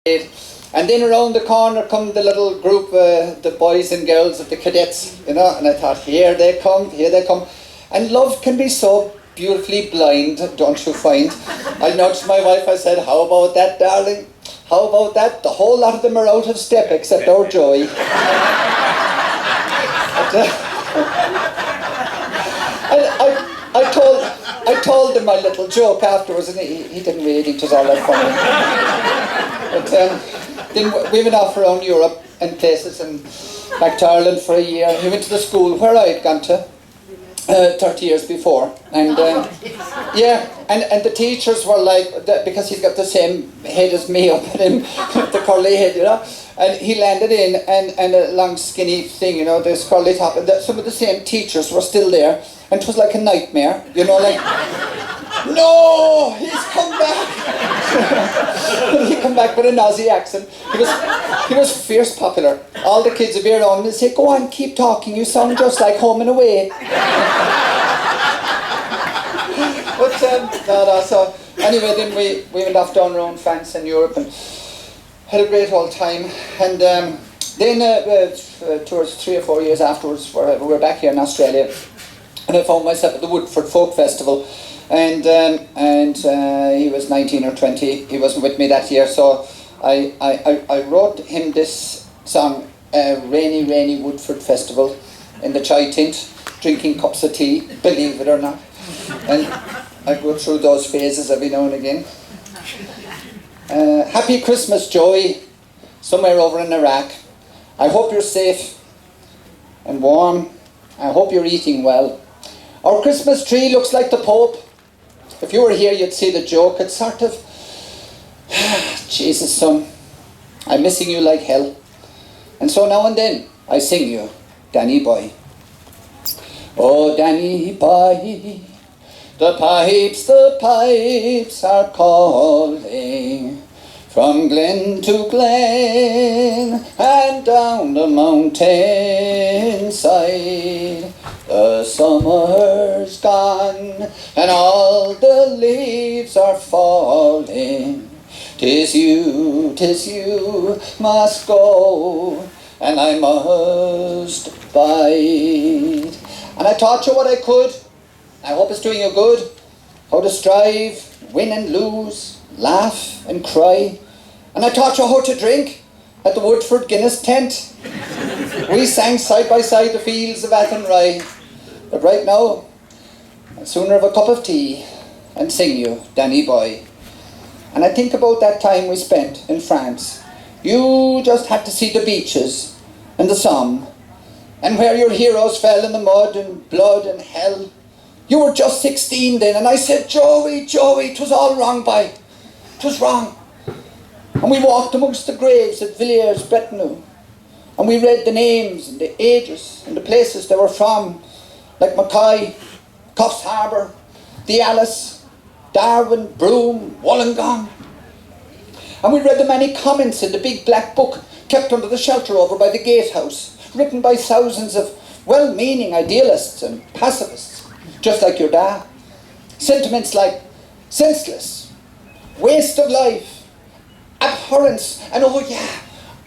And then around the corner come the little group, the boys and girls of the cadets, you know, and I thought, here they come, here they come. And love can be so beautifully blind, don't you find? I nudged my wife, I said, how about that, darling? How about that? The whole lot of them are out of step except our Joey. I told him my little joke afterwards, and he didn't really, it was all that funny. But then we went off around Europe and places, and back to Ireland for a year. He went to the school where I had gone to 30 years before. And yeah, and the teachers were like, because he's got the same head as me up at him, the curly head, you know. And he landed in, and a long skinny thing, you know, this curly top. And some of the same teachers were still there. And it was like a nightmare, you know, like, no, he's come back. He come back with an Aussie accent. He was fierce popular. All the kids would be around him and say, go on, keep talking, you sound just like Home and Away. But, so anyway, then we went off down around France and Europe and had a great old time. And then towards 3 or 4 years afterwards, we were back here in Australia. And I found myself at the Woodford Folk Festival, and he was 19 or 20. He wasn't with me that year, so I wrote him this song, Rainy, Rainy Woodford Festival, in the chai tent, drinking cups of tea, believe it or not. And I go through those phases every now and again. Happy Christmas, Joey, somewhere over in Iraq. I hope you're safe and warm. I hope you're eating well. Our Christmas tree looks like the Pope. If you were here, you'd see the joke. It's sort of, Jesus, son, I'm missing you like hell. And so now and then, I sing you, Danny boy. Oh, Danny boy, the pipes are calling. From Glen to Glen and down the mountainside. The summer's gone and all the leaves are falling. 'Tis you must go, and I must bide. And I taught you what I could. I hope it's doing you good. How to strive, win and lose, laugh and cry. And I taught you how to drink at the Woodford Guinness tent. We sang side by side the fields of Athenry. But right now, I'd sooner have a cup of tea and sing you, Danny boy. And I think about that time we spent in France. You just had to see the beaches and the Somme, and where your heroes fell in the mud and blood and hell. You were just 16 then, and I said, Joey, 'twas all wrong, boy. 'Twas wrong. And we walked amongst the graves at Villiers-Bretonneux, and we read the names and the ages and the places they were from, like Mackay, Coffs Harbour, the Alice, Darwin, Broome, Wollongong. And we read the many comments in the big black book kept under the shelter over by the gatehouse, written by thousands of well-meaning idealists and pacifists, just like your dad. Sentiments like senseless, waste of life, abhorrence, and oh yeah,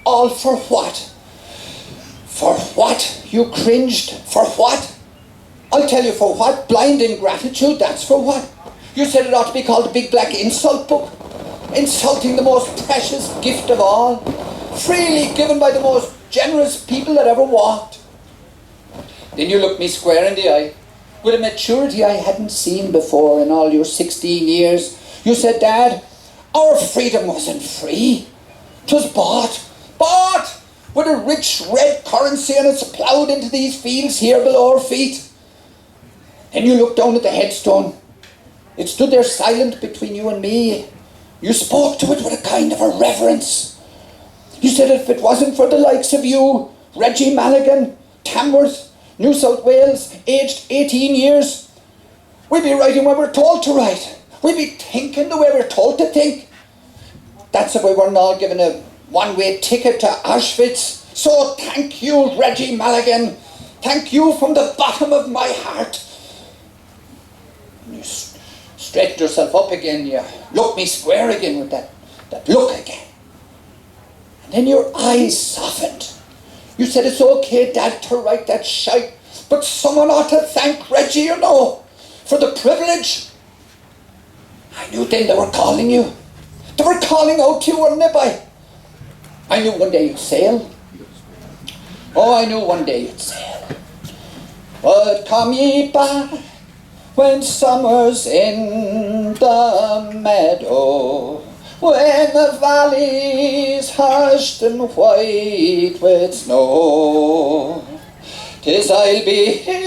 all for what? For what? You cringed. For what? I'll tell you for what. Blind ingratitude, that's for what. You said it ought to be called the Big Black Insult Book. Insulting the most precious gift of all, freely given by the most generous people that ever walked. Then you looked me square in the eye, with a maturity I hadn't seen before in all your 16 years. You said, Dad, our freedom wasn't free. 'Twas bought with a rich red currency, and it's ploughed into these fields here below our feet. Then you looked down at the headstone. It stood there silent between you and me. You spoke to it with a kind of a reverence. You said if it wasn't for the likes of you, Reggie Mallaghan, Tamworth, New South Wales, aged 18 years, we'd be writing what we're told to write. We'd be thinking the way we're told to think. That's if we weren't all given a one-way ticket to Auschwitz. So thank you, Reggie Mallaghan. Thank you from the bottom of my heart. And you straightened yourself up again. You looked me square again with that look again. Then your eyes softened. You said, it's okay, Dad, to write that shite, but someone ought to thank Reggie, you know, for the privilege. I knew then they were calling you. They were calling out to you, weren't they, boy? I knew one day you'd sail. Oh, I knew one day you'd sail. But come ye back when summer's in the meadow, when the valley's hushed and white with snow. 'Tis I'll be here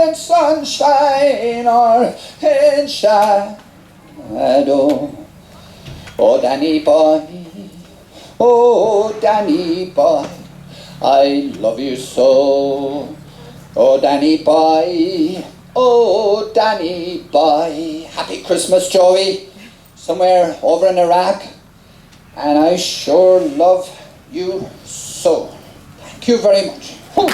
in sunshine or in shadow. Oh, Danny boy, oh, Danny boy, I love you so. Oh, Danny boy, oh, Danny boy. Happy Christmas, Joey. Somewhere over in Iraq. And I sure love you so. Thank you very much. Whew.